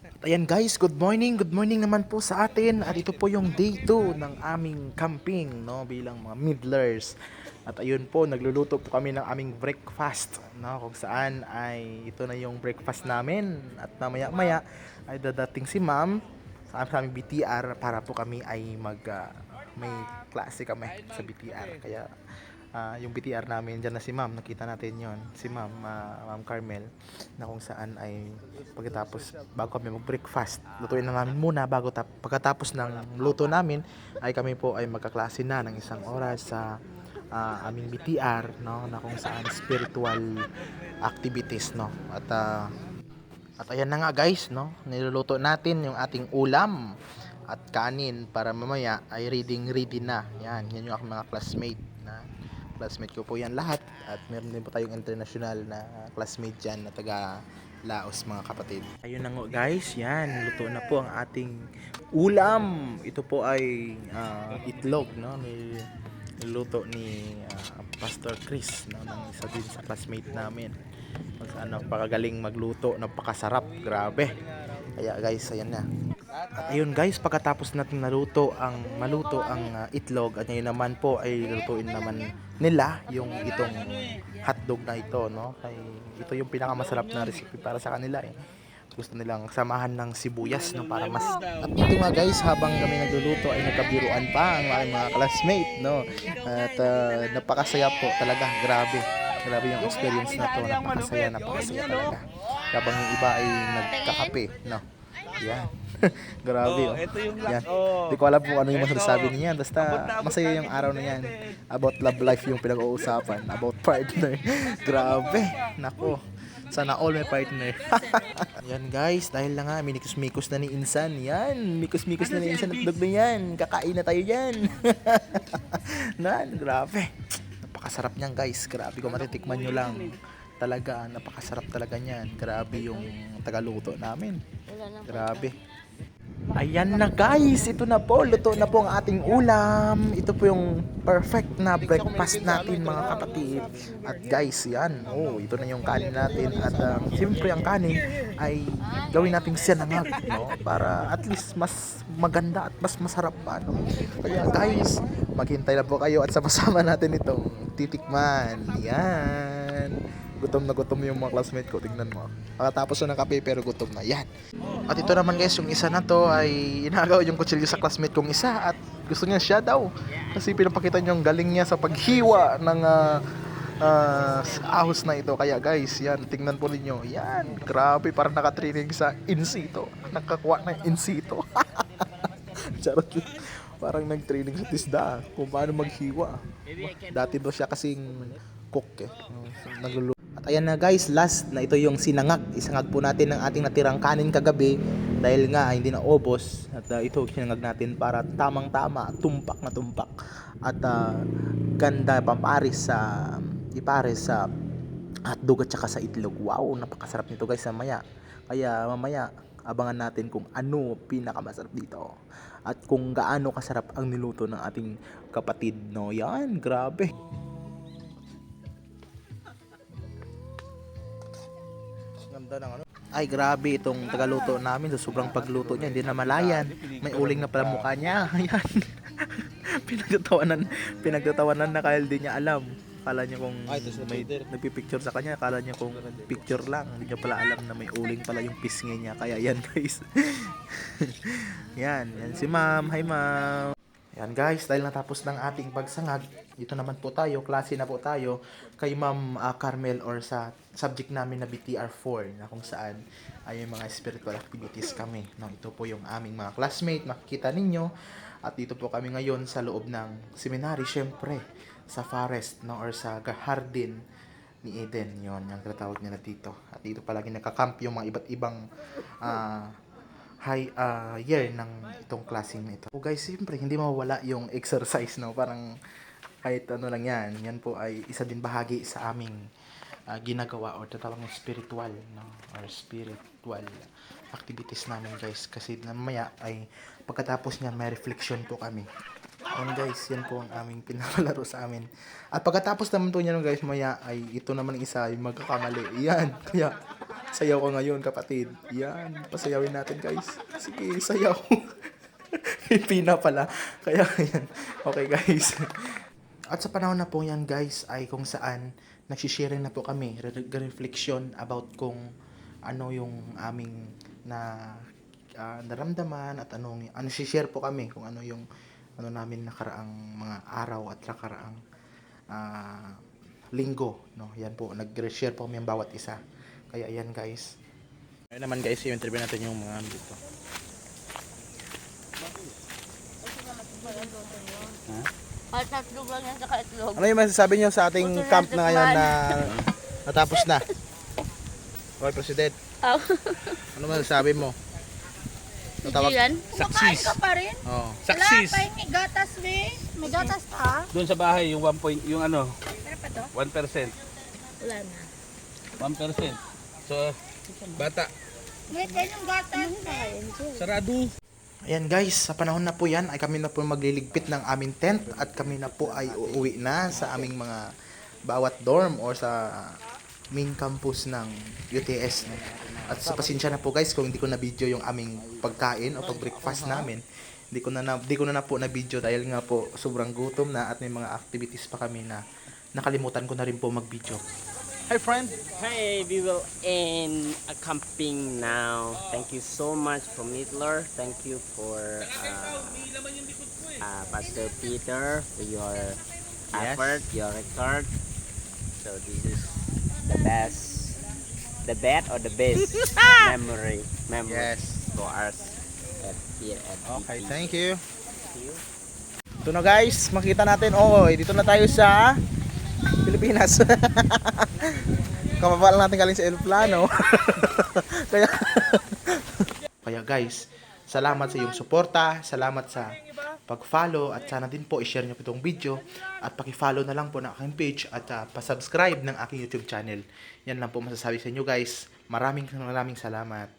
Ayan guys, good morning naman po sa atin. At ito po yung day 2 ng aming camping, no, bilang mga midlers. At ayun po, nagluluto po kami ng aming breakfast, no, kung saan ay ito na yung breakfast namin. At mamaya-maya ay dadating si ma'am sa aming BTR para po kami ay may klase kami sa BTR. Kaya yung BTR namin, dyan na si ma'am, nakita natin yon si ma'am, ma'am Carmel, na kung saan ay pagkatapos, bago kami mag-breakfast, lutuin na namin muna pagkatapos ng luto namin, ay kami po ay magkaklase na ng isang oras sa aming BTR, no, na kung saan spiritual activities, no, at ayan na nga guys, no, niluluto natin yung ating ulam at kanin para mamaya ay ready na. Yan yung aking mga classmate ko po yan lahat. At meron din po tayong international na classmate dyan na taga Laos, mga kapatid. Ayun na nga guys, yan, luto na po ang ating ulam. Ito po ay itlog, no, niluto ni Pastor Chris, no, ng isa din sa classmate namin. Mas napakagaling magluto, napakasarap, grabe. Kaya guys, ayan na. At ayun guys, pagkatapos natin maluto ang itlog, at ngayon naman po ay lutuin naman nila yung itong hotdog na ito, no? Kay ito yung pinakamasarap na recipe para sa kanila eh. Gusto nilang samahan ng sibuyas, no, para mas. At ito nga guys, habang kami nagluluto ay nagkabiruan pa ang aking mga classmate, no. At napakasaya po talaga, grabe. Grabe yung experience na to, napakasaya talaga. Habang yung iba ay nagkakape, no. Yan. Grabe oh. Ito yung Yan. last. Oh. Di ko alam kung ano yung Ito. masasabi niya. Basta masaya yung araw na yan. About love life yung pinag-uusapan. About partner. Grabe. Nako. Sana all may partner. Yan guys, dahil lang nga minikos-mikos na ni Insan. Yan, mikos-mikos na ni Insan at dog na yan. Kakain na tayo yan. Grabe. Napakasarap niyan guys. Grabe, kung matitikman nyo lang. Talaga, napakasarap talaga niyan. Grabe yung tagaluto namin. Grabe. Ayan na guys, ito na po, luto na po ang ating ulam. Ito po yung perfect na breakfast natin, mga kapatid. At guys, yan, oh, ito na yung kanin natin. At siyempre ang kanin ay gawin natin sinangag, no? Para at least mas maganda at mas masarap pa, no? Kaya guys, maghintay na po kayo at sama-sama natin itong titikman. Yan. Gutom na gutom yung mga classmate ko, tingnan mo. Pagkatapos na ng kape pero gutom na. Yan. At ito naman guys, yung isa na to ay inagaw yung kutsilyo sa classmate kong isa at gusto niya siya daw. Kasi pinapakita niya yung galing niya sa paghiwa ng ahos na ito. Kaya guys, yan, tingnan po ninyo. Yan, grabe, parang nakatraining sa insito. Nakakuha ng insito. Charot lang. Parang nag-training sa tisda kung paano maghiwa. Dati daw siya kasing cook eh. Nagluluto. At ayan na guys, last na ito yung sinangag. Isangag po natin ng ating natirang kanin kagabi dahil nga hindi na ubos. At ito sinangag natin para tamang-tama, tumpak na tumpak. At ganda pamparis ipares sa hotdog at saka sa itlog. Wow, napakasarap nito guys mamaya. Kaya mamaya abangan natin kung ano pinakamasarap dito. At kung gaano kasarap ang niluto ng ating kapatid, no. Yan, grabe. Ganda ng ano. Ay grabe itong tagaluto namin, sa sobrang pagluto niya hindi na malayan, may uling na pala mukha niya. Ayan. pinagtatawanan na kahit hindi niya alam. Kala niya kung may nagpipicture sa kanya, kala niya kung picture lang, hindi niya pala alam na may uling pala yung pisngi niya. Kaya yan guys. yan si ma'am. Hi ma'am. Yan guys, dahil natapos ng ating pagsangag, dito naman po tayo, klase na po tayo kay Ma'am Carmel, or sa subject namin na BTR4, na kung saan ay mga spiritual activities kami. No, ito po yung aming mga classmate, makikita ninyo. At dito po kami ngayon sa loob ng seminary, syempre, sa forest, no, or sa garden ni Eden. Yon, yung tinatawag nila dito. At dito palagi nagka-camp yung mga iba't ibang year ng itong klaseng ito. So guys, siyempre hindi mawala yung exercise, no? Parang kahit ano lang yan. Yan po ay isa din bahagi sa aming ginagawa or tatawag ng spiritual, no? Or spiritual activities namin guys. Kasi mamaya ay pagkatapos niyan may reflection po kami. Yan guys, yan po ang aming pinapalaro sa amin. At pagkatapos naman po niyan guys, maya ay ito naman isa ay magkakamali. Yan, kaya Sayaw ka ngayon, kapatid. Yan, pasayawin natin, guys. Sige, sayaw. Pina pala. Kaya, yan. Okay, guys. At sa panahon na po yan, guys, ay kung saan nagsishare na po kami, reflection about kung ano yung aming naramdaman at ano share po kami kung ano yung ano namin nakaraang mga araw at nakaraang linggo, no? Yan po, nag-share po kami ang bawat isa. Kaya ayan, guys. Ayun naman, guys, yung interview natin yung mga dito. Kahit tatlog lang yan sa kaitlog. Ano yung masasabi nyo sa ating Buto na camp na ngayon tikman. na natapos na? Okay, President. Oh. Ano masasabi mo? Natawag? Yan. Kumakain ka pa rin? Oo. Wala, pahingi gatas, be. May gatas ka? Doon sa bahay, yung 1 point, yung ano, Meron pa to? 1%. Wala na. 1%. So, bata, Wait, yan yung gatas, be. sarado. Ayan, guys, sa panahon na po yan ay kami na po magliligpit ng aming tent at kami na po ay uuwi na sa aming mga bawat dorm or sa main campus ng UTS. No? At sa pasensya na po, guys, kung hindi ko na video yung aming pagkain o pag-breakfast namin. Hindi ko na po na video dahil nga po sobrang gutom na at may mga activities pa kami na nakalimutan ko na rin po mag-video. Hi, friend! Hey, we will end a camping now. Thank you so much for Midler. Thank you for Pastor Peter for your effort, your record. So this is the best or the best memory Yes. for us here at Okay, BP. thank you. Thank you. Ito na, guys, makita natin. Dito na tayo sa Pilipinas. Kamabala natin galing sa aeroplano. Kaya guys, salamat sa iyong suporta, salamat sa pag-follow at sana din po i-share niyo po itong video at paki-follow na lang po ng aking page at pa-subscribe ng aking YouTube channel. Yan lang po masasabi sa inyo, guys. Maraming salamat.